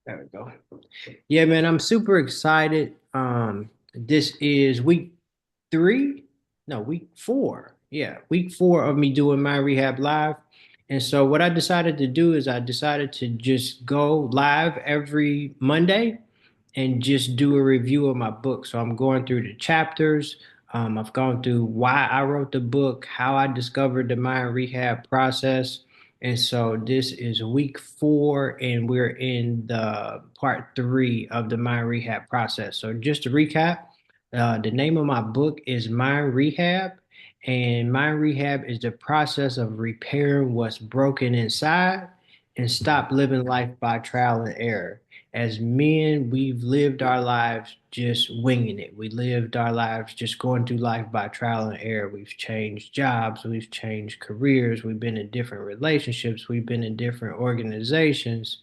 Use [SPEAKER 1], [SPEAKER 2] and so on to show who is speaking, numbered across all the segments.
[SPEAKER 1] There we go. Yeah, man, I'm super excited. This is week three, no, week four. Yeah, week four of me doing Mind Rehab live. And so what I decided to do is I decided to just go live every Monday and just do a review of my book. So I'm going through the chapters. I've gone through why I wrote the book, how I discovered the Mind Rehab process. And so this is week four, and we're in the part three of the Mind Rehab process. So just to recap, the name of my book is Mind Rehab, and Mind Rehab is the process of repairing what's broken inside and stop living life by trial and error. As men, we've lived our lives just winging it. We lived our lives just going through life by trial and error. We've changed jobs, we've changed careers, we've been in different relationships, we've been in different organizations,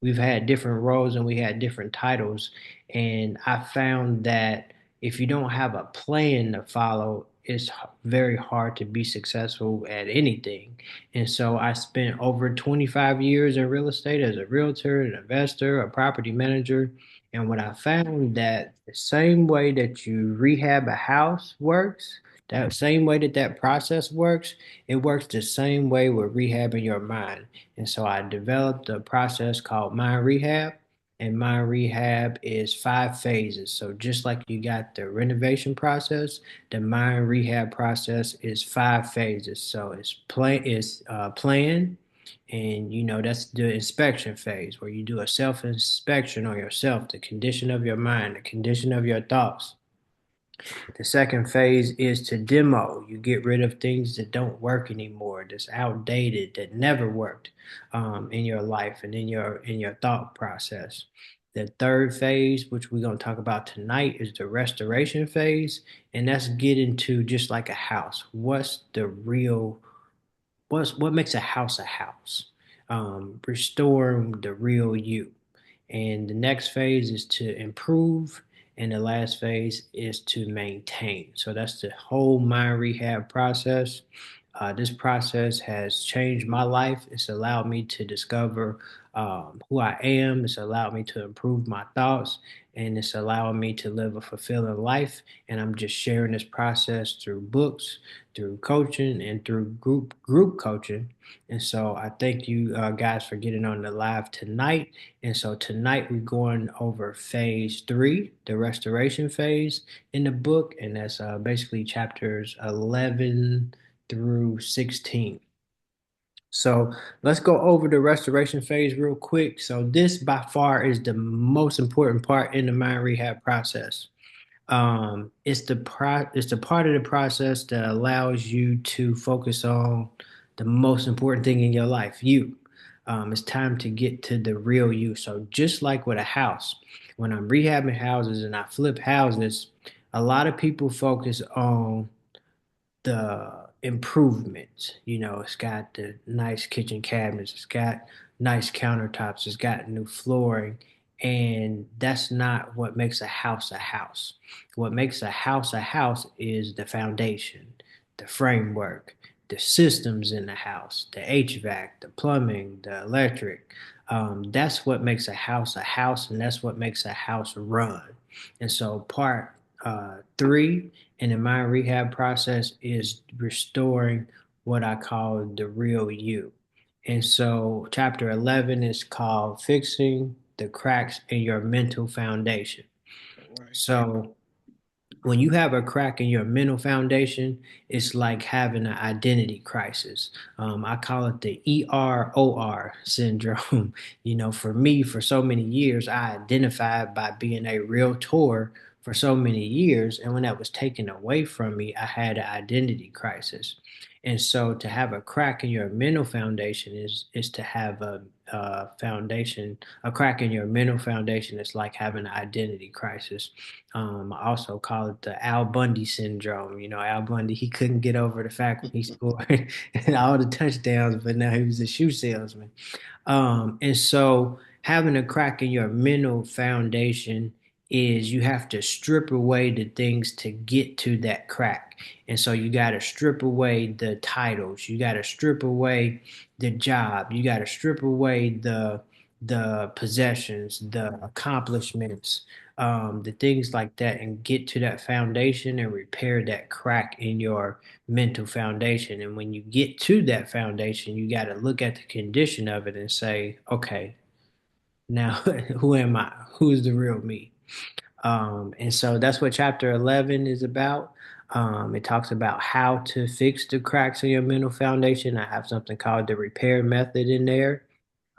[SPEAKER 1] we've had different roles, and we had different titles. And I found that if you don't have a plan to follow, it's very hard to be successful at anything. And so I spent over 25 years in real estate as a realtor, an investor, a property manager. And what I found that the same way that you rehab a house works, that same way that that process works, it works the same way with rehabbing your mind. And so I developed a process called Mind Rehab. And Mind Rehab is 5 phases. So just like you got the renovation process, the Mind Rehab process is 5 phases. So plan, and that's the inspection phase where you do a self inspection on yourself, the condition of your mind, the condition of your thoughts. The second phase is to demo. You get rid of things that don't work anymore, that's outdated, that never worked in your life and in your thought process. The third phase, which we're going to talk about tonight, is the restoration phase, and that's getting to just like a house. What makes a house a house? Restoring the real you. And the next phase is to improve, and the last phase is to maintain. So that's the whole Mind Rehab process. This process has changed my life. It's allowed me to discover who I am. It's allowed me to improve my thoughts, and it's allowing me to live a fulfilling life. And I'm just sharing this process through books, through coaching, and through group coaching. And so I thank you guys for getting on the live tonight. And so tonight we're going over phase three, the restoration phase in the book, and that's basically chapters 11 through 16. So let's go over the restoration phase real quick. So this by far is the most important part in the mind rehab process. It's the part of the process that allows you to focus on the most important thing in your life, you. It's time to get to the real you. So just like with a house, when I'm rehabbing houses and I flip houses, a lot of people focus on the improvements. It's got the nice kitchen cabinets, it's got nice countertops, it's got new flooring, and that's not what makes a house a house. What makes a house is the foundation, the framework, the systems in the house, the HVAC, the plumbing, the electric. That's what makes a house, and that's what makes a house run. And so, part three in the mind rehab process is restoring what I call the real you. And so, chapter 11 is called Fixing the Cracks in Your Mental Foundation.
[SPEAKER 2] Right.
[SPEAKER 1] So, when you have a crack in your mental foundation, it's like having an identity crisis. I call it the EROR syndrome. For me, for so many years, I identified by being a realtor for so many years. And when that was taken away from me, I had an identity crisis. And so to have a crack in your mental foundation is to have a foundation, a crack in your mental foundation is like having an identity crisis. I also call it the Al Bundy syndrome. Al Bundy, he couldn't get over the fact when he scored all the touchdowns, but now he was a shoe salesman. And so having a crack in your mental foundation is you have to strip away the things to get to that crack. And so you got to strip away the titles, you got to strip away the job, you got to strip away the possessions, the accomplishments, the things like that, and get to that foundation and repair that crack in your mental foundation. And when you get to that foundation, you got to look at the condition of it and say, okay, now who am I? Who's the real me? And so that's what chapter 11 is about. It talks about how to fix the cracks in your mental foundation. I have something called the repair method in there.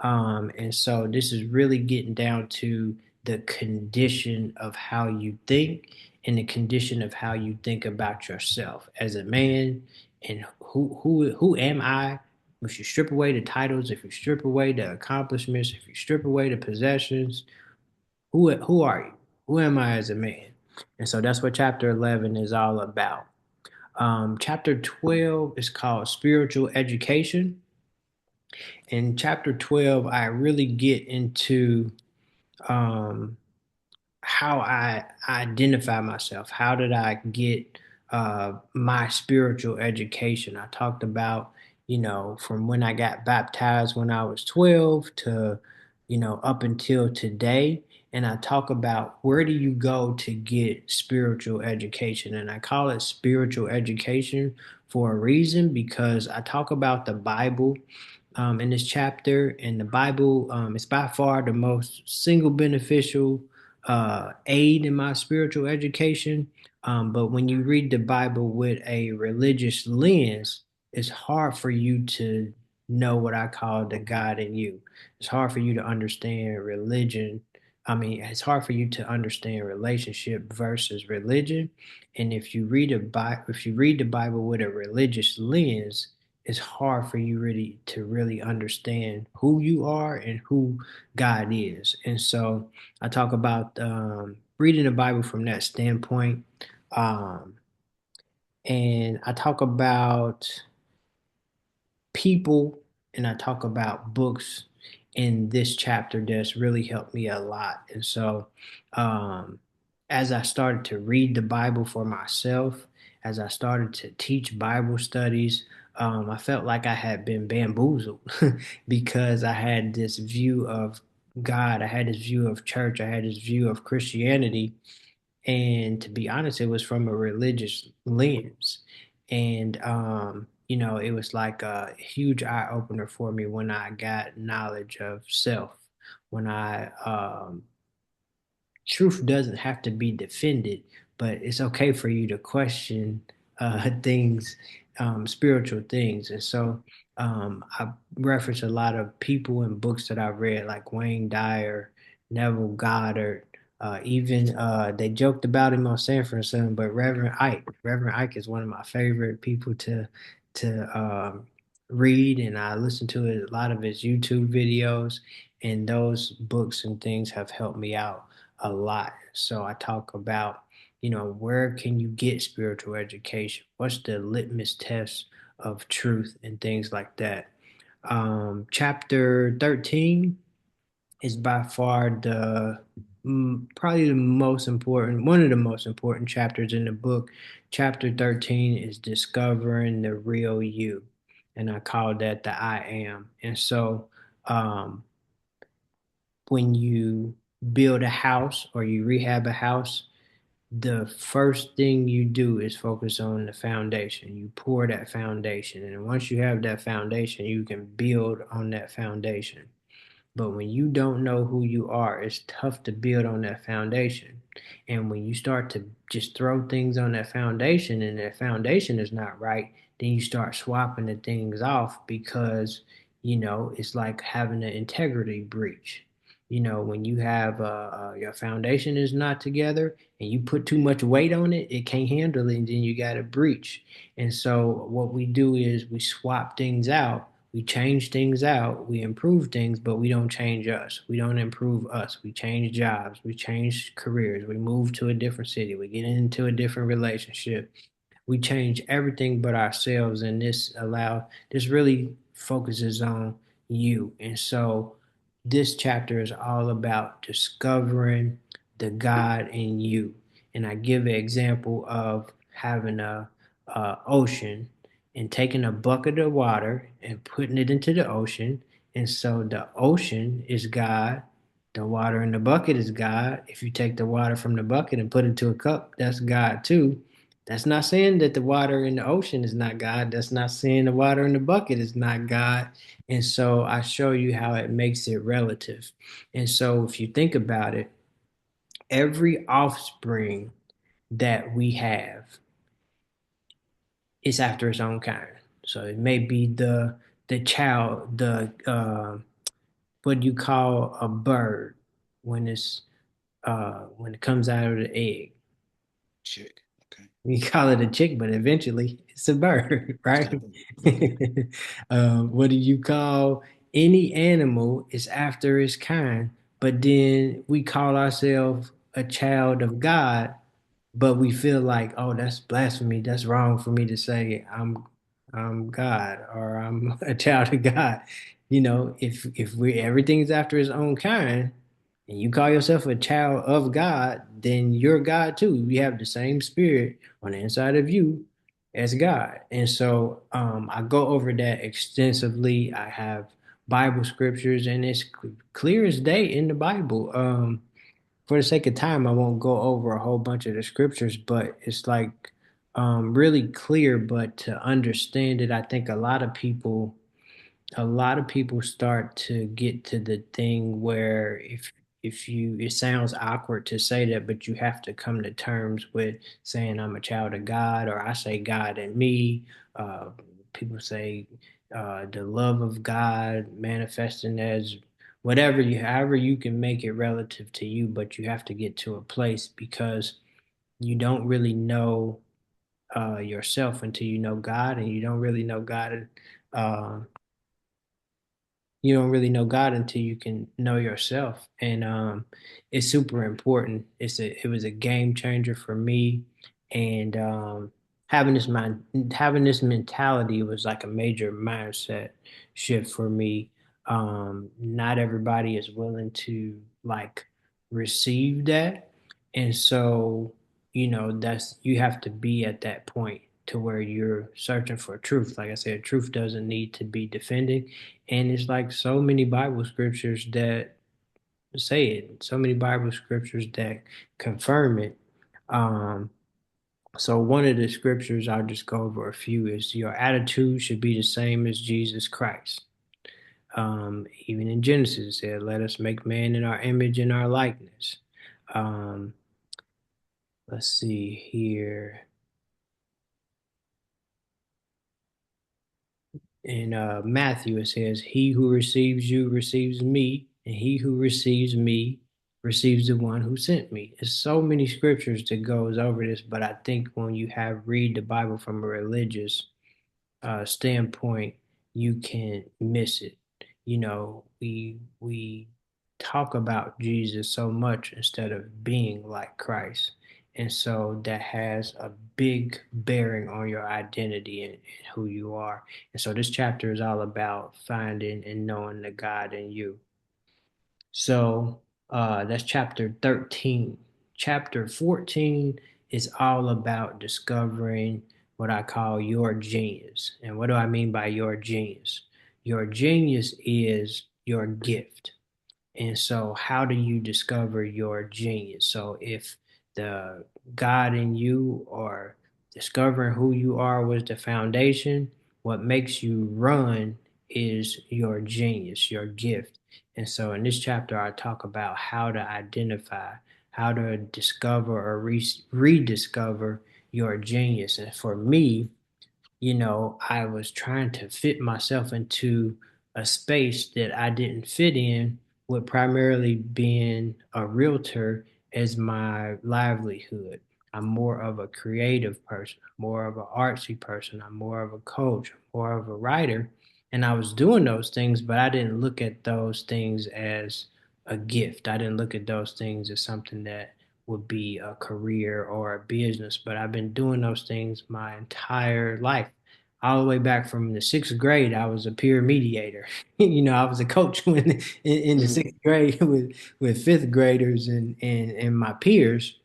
[SPEAKER 1] And so this is really getting down to the condition of how you think and the condition of how you think about yourself as a man and who am I? If you strip away the titles, if you strip away the accomplishments, if you strip away the possessions, who are you? Who am I as a man? And so that's what chapter 11 is all about. Chapter 12 is called spiritual education. In chapter 12, I really get into um, how I identify myself. How did I get my spiritual education? I talked about, from when I got baptized when I was 12 to, up until today. And I talk about where do you go to get spiritual education? And I call it spiritual education for a reason because I talk about the Bible in this chapter, and the Bible is by far the most single beneficial aid in my spiritual education. But when you read the Bible with a religious lens, it's hard for you to know what I call the God in you. It's hard for you to understand religion. I mean, it's hard for you to understand relationship versus religion. And if you read the Bible with a religious lens, it's hard for you really understand who you are and who God is. And so I talk about reading the Bible from that standpoint. Um, and I talk about people and I talk about books in this chapter that's really helped me a lot. And so, um, as I started to read the Bible for myself, as I started to teach Bible studies, I felt like I had been bamboozled because I had this view of God, I had this view of church, I had this view of Christianity, and to be honest, it was from a religious lens. And, it was like a huge eye opener for me when I got knowledge of self, when truth doesn't have to be defended, but it's okay for you to question things, spiritual things. And so I reference a lot of people and books that I've read, like Wayne Dyer, Neville Goddard. Even they joked about him on Sanford and Son, but Reverend Ike. Reverend Ike is one of my favorite people to read, and I listen to a lot of his YouTube videos. And those books and things have helped me out a lot. So I talk about, where can you get spiritual education? What's the litmus test of truth and things like that? Chapter 13 is by far probably the most important, one of the most important chapters in the book. Chapter 13 is discovering the real you. And I call that the I am. And so, um, when you build a house or you rehab a house, the first thing you do is focus on the foundation. You pour that foundation. And once you have that foundation, you can build on that foundation. But when you don't know who you are, it's tough to build on that foundation. And when you start to just throw things on that foundation and that foundation is not right, then you start swapping the things off because, it's like having an integrity breach. When you have your foundation is not together and you put too much weight on it, it can't handle it, and then you got a breach. And so what we do is we swap things out, we change things out, we improve things, but we don't change us. We don't improve us. We change jobs, we change careers, we move to a different city, we get into a different relationship. We change everything but ourselves, and this really focuses on you. And so this chapter is all about discovering the God in you. And I give an example of having a ocean and taking a bucket of water and putting it into the ocean And so the ocean is God. The water in the bucket is God. If you take the water from the bucket and put it into a cup, that's God too. That's not saying that the water in the ocean is not God. That's not saying the water in the bucket is not God. And so I show you how it makes it relative. And so if you think about it, every offspring that we have is after its own kind. So it may be the child, the what do you call a bird when when it comes out of the egg?
[SPEAKER 2] Chick. Okay.
[SPEAKER 1] We call it a chick, but eventually it's a bird, right?
[SPEAKER 2] Exactly. Okay.
[SPEAKER 1] What do you call any animal is after its kind, but then we call ourselves a child of God, but we feel like, oh, that's blasphemy. That's wrong for me to say I'm God or I'm a child of God. You know, if we everything's after his own kind, and you call yourself a child of God, then you're God too. You have the same spirit on the inside of you as God. And so I go over that extensively. I have Bible scriptures, and it's clear as day in the Bible. For the sake of time, I won't go over a whole bunch of the scriptures, but it's like really clear. But to understand it, I think a lot of people start to get to the thing where if you it sounds awkward to say that, but you have to come to terms with saying I'm a child of God, or I say God in me. Uh, People say the love of God manifesting as whatever you, however you can make it relative to you, but you have to get to a place because you don't really know yourself until you know God, and uh, you don't really know God until you can know yourself. And it's super important. It was a game changer for me. And having this mentality was like a major mindset shift for me. Not everybody is willing to like receive that. And so, that's you have to be at that point to where you're searching for truth. Like I said, truth doesn't need to be defended, and it's like so many Bible scriptures that say it, so many Bible scriptures that confirm it. Um, so one of the scriptures I'll just go over a few is your attitude should be the same as Jesus Christ. Even in Genesis, it said, "Let us make man in our image and our likeness." Um, let's see here. In Matthew, it says, "He who receives you receives me, and he who receives me receives the one who sent me." There's so many scriptures that goes over this, but I think when you have read the Bible from a religious standpoint, you can miss it. We talk about Jesus so much instead of being like Christ, and so that has a big bearing on your identity and who you are. And so this chapter is all about finding and knowing the God in you. So that's chapter 13. Chapter 14 is all about discovering what I call your genius. And what do I mean by your genius? Your genius is your gift. And so, how do you discover your genius? So, if the God in you or discovering who you are was the foundation, what makes you run is your genius, your gift. And so, in this chapter, I talk about how to identify, how to discover or rediscover your genius. And for me, I was trying to fit myself into a space that I didn't fit in, with primarily being a realtor as my livelihood. I'm more of a creative person, more of an artsy person, I'm more of a coach, more of a writer. And I was doing those things, but I didn't look at those things as a gift. I didn't look at those things as something that would be a career or a business, but I've been doing those things my entire life. All the way back from the sixth grade, I was a peer mediator. I was a coach in the
[SPEAKER 2] Mhm.
[SPEAKER 1] sixth grade with fifth graders and my peers.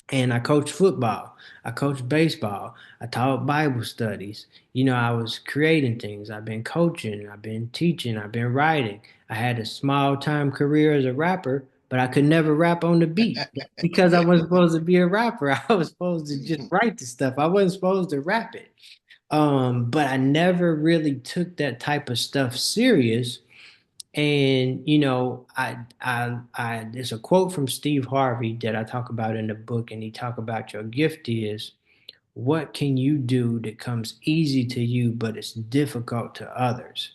[SPEAKER 1] And I coached football. I coached baseball. I taught Bible studies. I was creating things. I've been coaching. I've been teaching. I've been writing. I had a small time career as a rapper, but I could never rap on the beat because I wasn't supposed to be a rapper. I was supposed to just write the stuff. I wasn't supposed to rap it. But I never really took that type of stuff serious. And there's a quote from Steve Harvey that I talk about in the book, and he talk about your gift is what can you do that comes easy to you, but it's difficult to others.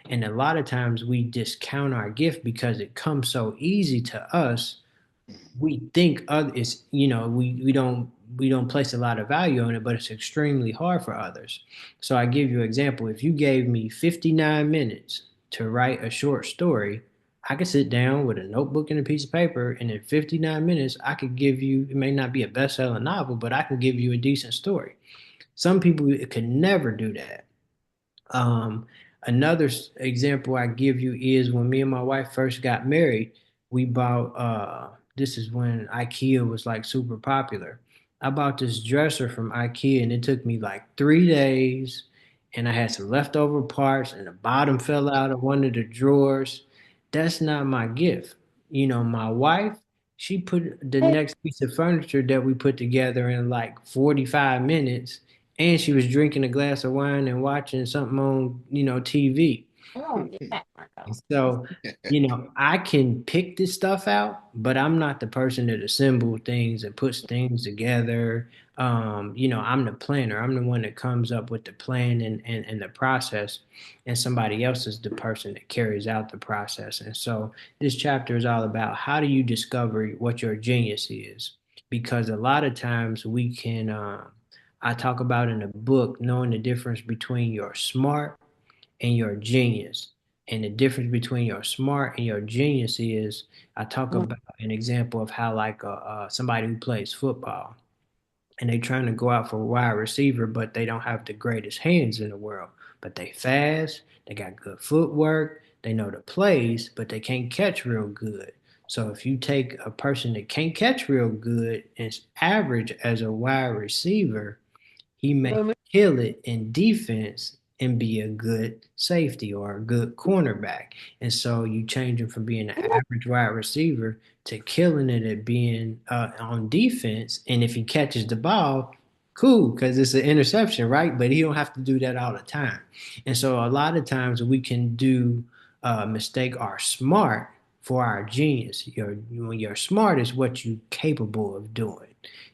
[SPEAKER 1] And a lot of times we discount our gift because it comes so easy to us, we think others, we don't place a lot of value on it, but it's extremely hard for others. So I give you an example. If you gave me 59 minutes to write a short story, I could sit down with a notebook and a piece of paper, and in 59 minutes, I could give you, it may not be a best-selling novel, but I can give you a decent story. Some people could never do that. Um, Another example I give you is when me and my wife first got married, we bought this is when IKEA was like super popular. I bought this dresser from IKEA and it took me like 3 days, and I had some leftover parts and the bottom fell out of one of the drawers. That's not my gift. My wife, she put the next piece of furniture that we put together in like 45 minutes, and she was drinking a glass of wine and watching something on, TV.
[SPEAKER 3] Oh, yeah, Marco.
[SPEAKER 1] So, I can pick this stuff out, but I'm not the person that assembles things and puts things together. I'm the planner. I'm the one that comes up with the plan and the process, and somebody else is the person that carries out the process. And so this chapter is all about how do you discover what your genius is? Because a lot of times I talk about in the book, knowing the difference between your smart and your genius. And the difference between your smart and your genius is I talk
[SPEAKER 3] Mm.
[SPEAKER 1] about an example of how like somebody who plays football and they trying to go out for a wide receiver, but they don't have the greatest hands in the world. But they fast, they got good footwork, they know the plays, but they can't catch real good. So if you take a person that can't catch real good and is average as a wide receiver, he may
[SPEAKER 3] Mama.
[SPEAKER 1] kill it in defense and be a good safety or a good cornerback. And so you change him from being an average wide receiver to killing it at being on defense. And if he catches the ball, cool, because it's an interception, right? But he don't have to do that all the time. And so a lot of times we can do mistake our smart for our genius. When you're smart is what you're capable of doing.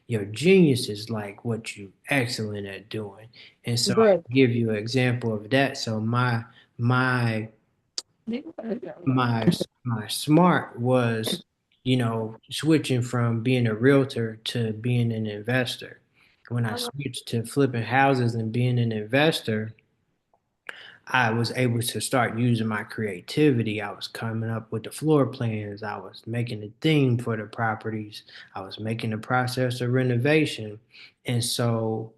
[SPEAKER 1] Your genius is like what you excellent at doing. And so I
[SPEAKER 3] Bro.
[SPEAKER 1] give you an example of that. So my my my smart was, switching from being a realtor to being an investor. When I switched to flipping houses and being an investor, I was able to start using my creativity. I was coming up with the floor plans. I was making the theme for the properties. I was making the process of renovation. And so,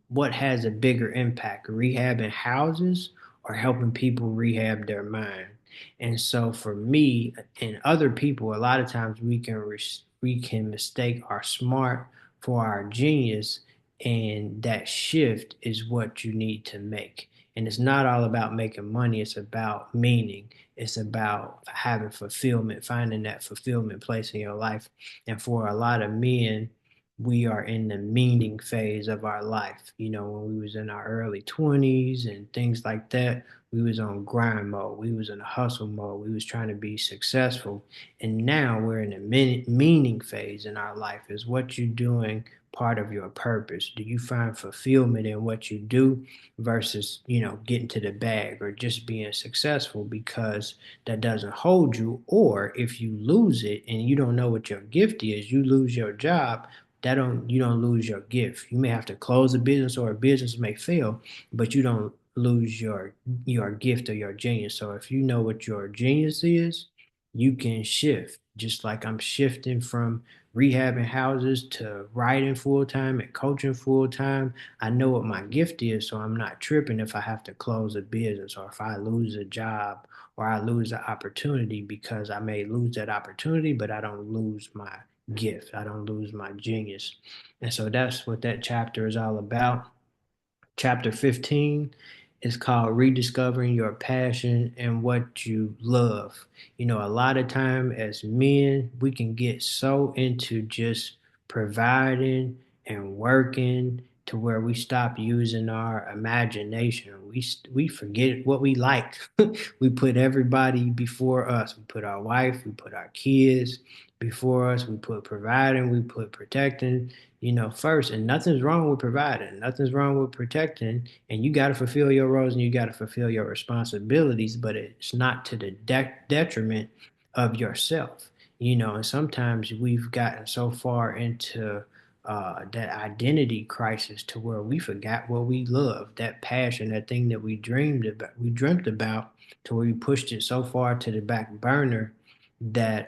[SPEAKER 1] what has a bigger impact, rehabbing houses or helping people rehab their mind? And so, for me and other people, a lot of times we can mistake our smart for our genius, and that shift is what you need to make. And it's not all about making money, it's about meaning. It's about having fulfillment, finding that fulfillment place in your life. And for a lot of men, we are in the meaning phase of our life. When we was in our early 20s and things like that, we was on grind mode. We was in a hustle mode. We was trying to be successful. And now we're in a meaning phase in our life. Is what you're doing part of your purpose? Do you find fulfillment in what you do versus, getting to the bag or just being successful, because that doesn't hold you? Or if you lose it and you don't know what your gift is, you lose your job, that don't you don't lose your gift. You may have to close a business or a business may fail, but you don't lose your gift or your genius. So if you know what your genius is, you can shift. Just like I'm shifting from rehabbing houses to writing full time and coaching full time. I know what my gift is, so I'm not tripping if I have to close a business or if I lose a job or I lose an opportunity, because I may lose that opportunity, but I don't lose my gift. I don't lose my genius. And so that's what that chapter is all about. Chapter 15 is called Rediscovering Your Passion and What You Love. You know, a lot of time as men, we can get so into just providing and working to where we stop using our imagination. We forget what we like. We put everybody before us. We put our wife, we put our kids before us. We put providing, we put protecting, first. And nothing's wrong with providing, nothing's wrong with protecting. And you got to fulfill your roles and you got to fulfill your responsibilities, but it's not to the detriment of yourself. And sometimes we've gotten so far into that identity crisis to where we forgot what we love, that passion, that thing that we dreamt about, to where we pushed it so far to the back burner that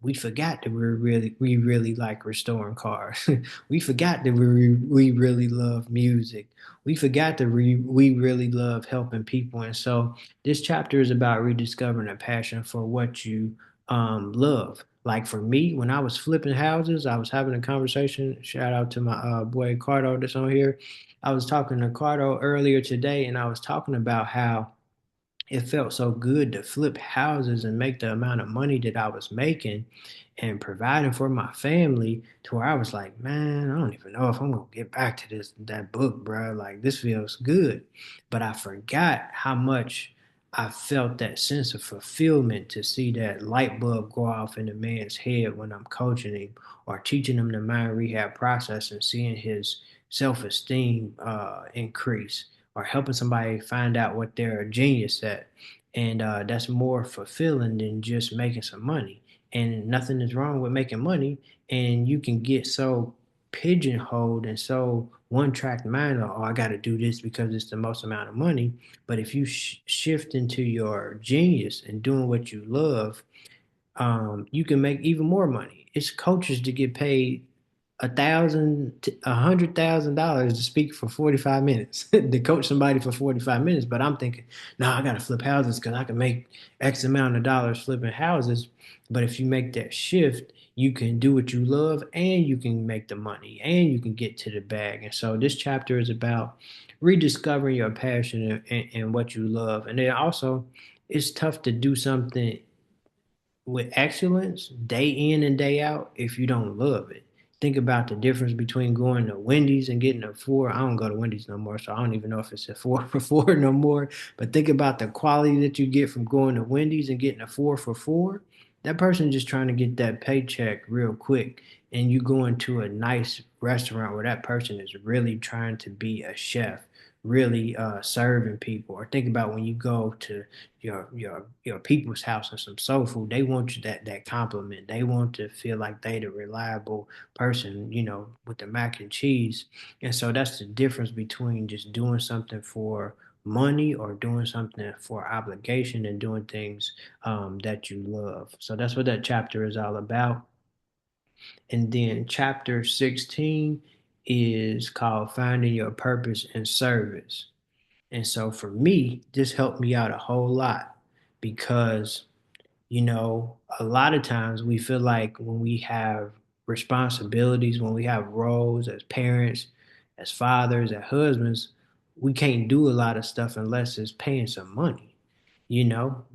[SPEAKER 1] we forgot that we really like restoring cars. We forgot that we really love music. We forgot that we really love helping people. And so this chapter is about rediscovering a passion for what you love. Like for me, when I was flipping houses, I was having a conversation. Shout out to my boy Cardo that's on here. I was talking to Cardo earlier today, and I was talking about how it felt so good to flip houses and make the amount of money that I was making and providing for my family, to where I was like, man, I don't even know if I'm gonna get back to that book, bro. Like this feels good. But I forgot how much I felt that sense of fulfillment to see that light bulb go off in a man's head when I'm coaching him or teaching him the mind rehab process and seeing his self-esteem increase, or helping somebody find out what they're a genius at. And that's more fulfilling than just making some money. And nothing is wrong with making money. And you can get so pigeonholed and so one track mind, oh, I got to do this because it's the most amount of money. But if you shift into your genius and doing what you love, you can make even more money. It's coaches to get paid $100,000 to speak for 45 minutes to coach somebody for 45 minutes. But I'm thinking, no, I gotta flip houses because I can make X amount of dollars flipping houses. But if you make that shift, you can do what you love and you can make the money and you can get to the bag. And so this chapter is about rediscovering your passion and what you love. And then also, it's tough to do something with excellence day in and day out if you don't love it. Think about the difference between going to Wendy's and getting a four. I don't go to Wendy's no more, so I don't even know if it's a 4 for 4 no more. But think about the quality that you get from going to Wendy's and getting a 4 for 4. That person just trying to get that paycheck real quick, and you go into a nice restaurant where that person is really trying to be a chef, really serving people. Or think about when you go to your people's house and some soul food. They want you that compliment. They want to feel like they the reliable person, with the mac and cheese. And so that's the difference between just doing something for money or doing something for obligation and doing things that you love. So that's what that chapter is all about. And then chapter 16 is called Finding Your Purpose and Service. And so for me, this helped me out a whole lot because, a lot of times we feel like when we have responsibilities, when we have roles as parents, as fathers, as husbands, we can't do a lot of stuff unless it's paying some money,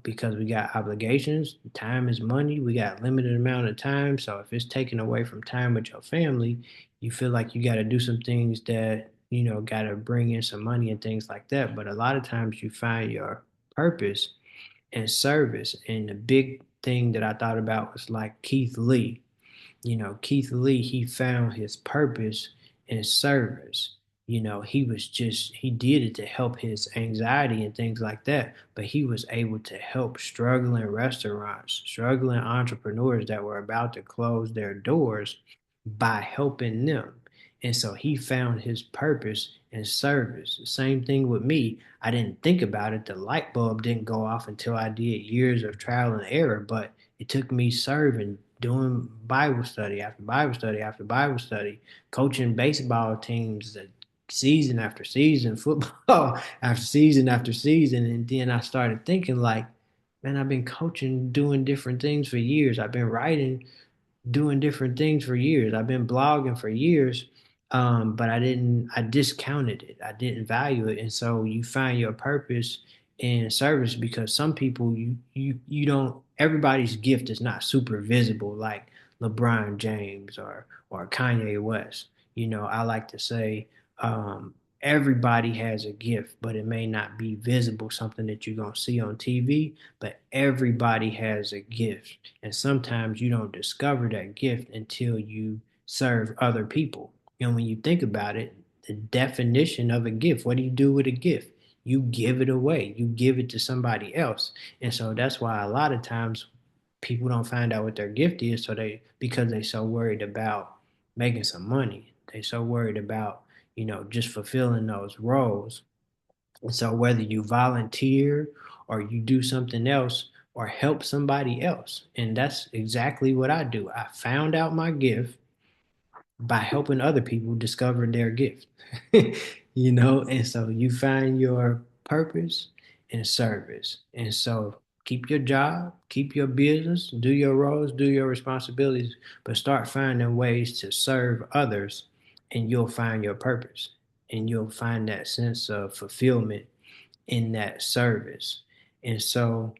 [SPEAKER 1] because we got obligations. Time is money. We got limited amount of time. So if it's taken away from time with your family, you feel like you got to do some things that, got to bring in some money and things like that. But a lot of times you find your purpose and service. And the big thing that I thought about was like Keith Lee. Keith Lee, he found his purpose in service. He did it to help his anxiety and things like that, but he was able to help struggling restaurants, struggling entrepreneurs that were about to close their doors by helping them. And so he found his purpose in service. Same thing with me. I didn't think about it. The light bulb didn't go off until I did years of trial and error, but it took me serving, doing Bible study after Bible study after Bible study, coaching baseball teams season after season, football after season. And then I started thinking like, man, I've been coaching, doing different things for years. I've been writing doing different things for years. I've been blogging for years, but I discounted it. I didn't value it. And so you find your purpose in service because some people you don't everybody's gift is not super visible like LeBron James or Kanye West. I like to say everybody has a gift, but it may not be visible, something that you're gonna see on TV, but everybody has a gift. And sometimes you don't discover that gift until you serve other people. And when you think about it, the definition of a gift, what do you do with a gift? You give it away, you give it to somebody else. And so that's why a lot of times people don't find out what their gift is, because they're so worried about making some money. They're so worried about, just fulfilling those roles. And so whether you volunteer or you do something else or help somebody else, and that's exactly what I do. I found out my gift by helping other people discover their gift. And so you find your purpose in service. And so keep your job, keep your business, do your roles, do your responsibilities, but start finding ways to serve others, and you'll find your purpose, and you'll find that sense of fulfillment in that service. And so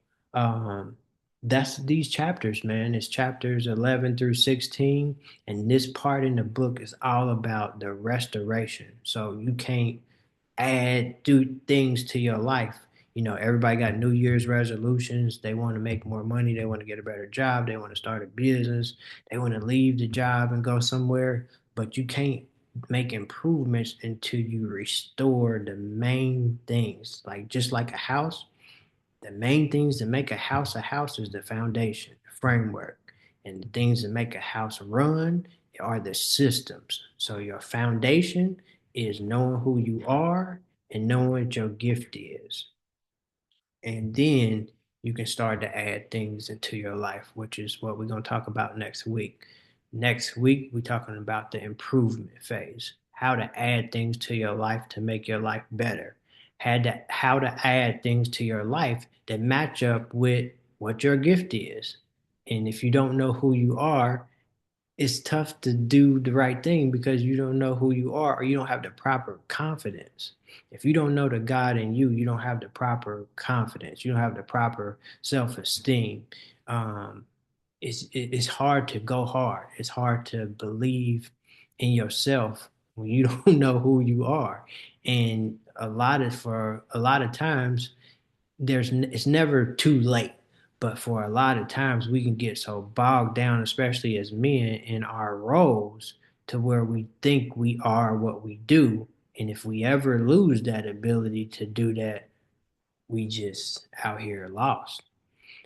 [SPEAKER 1] that's these chapters, man. It's chapters 11 through 16. And this part in the book is all about the restoration. So you can't do things to your life. Everybody got New Year's resolutions. They want to make more money. They want to get a better job. They want to start a business. They want to leave the job and go somewhere. But you can't make improvements until you restore the main things. Like just like a house, the main things that make a house is the foundation, the framework. And the things that make a house run are the systems. So your foundation is knowing who you are and knowing what your gift is. And then you can start to add things into your life, which is what we're going to talk about next week. Next week, we're talking about the improvement phase, how to add things to your life to make your life better, how to add things to your life that match up with what your gift is. And if you don't know who you are, it's tough to do the right thing because you don't know who you are or you don't have the proper confidence. If you don't know the God in you, you don't have the proper confidence. You don't have the proper self-esteem. Um, it's hard to go hard. It's hard to believe in yourself when you don't know who you are. And for a lot of times, it's never too late, but for a lot of times we can get so bogged down, especially as men, in our roles to where we think we are what we do. And if we ever lose that ability to do that, we just out here lost.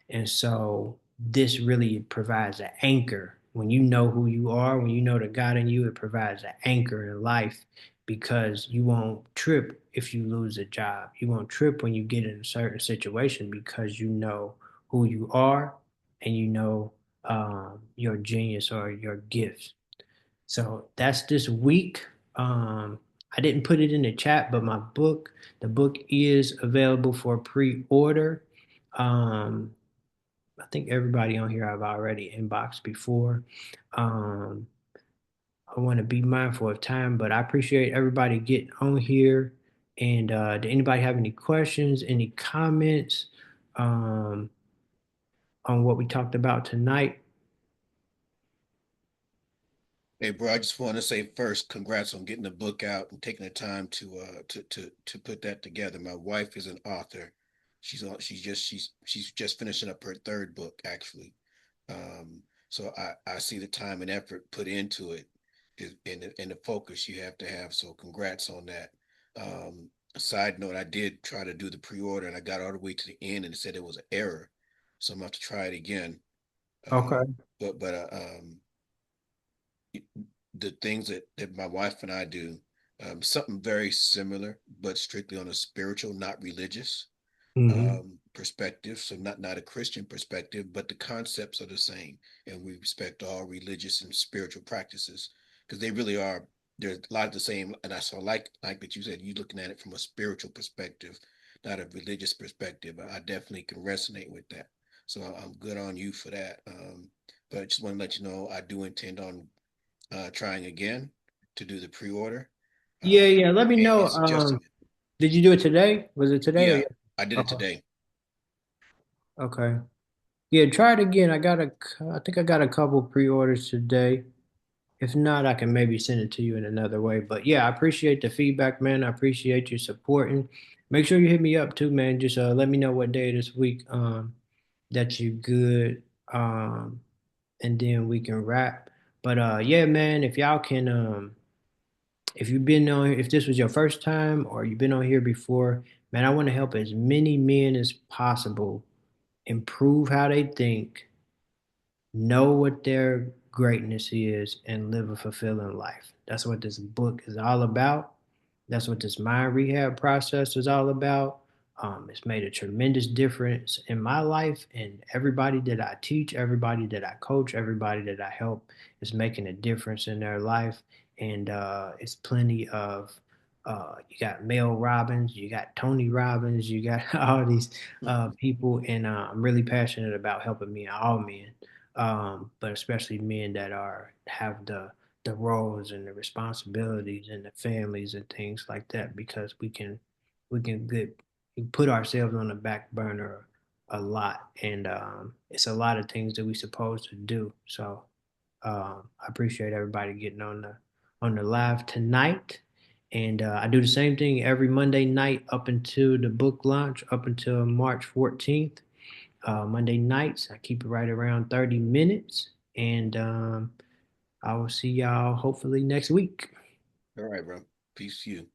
[SPEAKER 1] And so this really provides an anchor. When you know who you are, when you know the God in you, it provides an anchor in life because you won't trip if you lose a job. You won't trip when you get in a certain situation because you know who you are and you know your genius or your gifts. So that's this week. I didn't put it in the chat, but the book is available for pre-order. Um, I think everybody on here I've already inboxed before. Um, I want to be mindful of time, but I appreciate everybody getting on here. And did anybody have any questions, any comments um, on what we talked about tonight?
[SPEAKER 2] Hey, bro, I just want to say first, congrats on getting the book out and taking the time to put that together. My wife is an author. She's just finishing up her third book, actually. Um, so I see the time and effort put into it and the focus you have to have. So congrats on that. A side note, I did try to do the pre-order and I got all the way to the end and it said it was an error. So I'm gonna have to try it again.
[SPEAKER 1] Okay.
[SPEAKER 2] But the things that my wife and I do, something very similar, but strictly on a spiritual, not religious
[SPEAKER 1] Hmm.
[SPEAKER 2] perspective. So not a Christian perspective, but the concepts are the same, and we respect all religious and spiritual practices because they really are. There's a lot of the same, and I saw like that you said you looking at it from a spiritual perspective, not a religious perspective. I definitely can resonate with that. So I'm good on you for that. but I just want to let you know I do intend on trying again to do the pre-order
[SPEAKER 1] Yeah,
[SPEAKER 2] uh,
[SPEAKER 1] yeah. Let me know.
[SPEAKER 2] and suggesting it.
[SPEAKER 1] Did you do it today? Was it today or
[SPEAKER 2] Yeah,
[SPEAKER 1] yeah?
[SPEAKER 2] I did it
[SPEAKER 1] Okay.
[SPEAKER 2] today.
[SPEAKER 1] Okay. Yeah, try it again. I think I got a couple pre-orders today. If not, I can maybe send it to you in another way. But yeah, I appreciate the feedback, man. I appreciate you supporting. Make sure you hit me up too, man. Just let me know what day this week that you good. And then we can wrap. But yeah, man, if y'all can if you've been on if this was your first time or you've been on here before, man, I want to help as many men as possible improve how they think, know what their greatness is, and live a fulfilling life. That's what this book is all about. That's what this mind rehab process is all about. It's made a tremendous difference in my life, and everybody that I teach, everybody that I coach, everybody that I help is making a difference in their life. And it's plenty of you got Mel Robbins, you got Tony Robbins, you got all these people, and I'm really passionate about helping me all men, but especially men that are have the roles and the responsibilities and the families and things like that, because we can get we put ourselves on the back burner a lot, and it's a lot of things that we're supposed to do. So I appreciate everybody getting on the live tonight. And I do the same thing every Monday night up until the book launch, up until March 14th. Monday nights, I keep it right around 30 minutes. And I will see y'all hopefully next week.
[SPEAKER 2] All right, bro. Peace to you.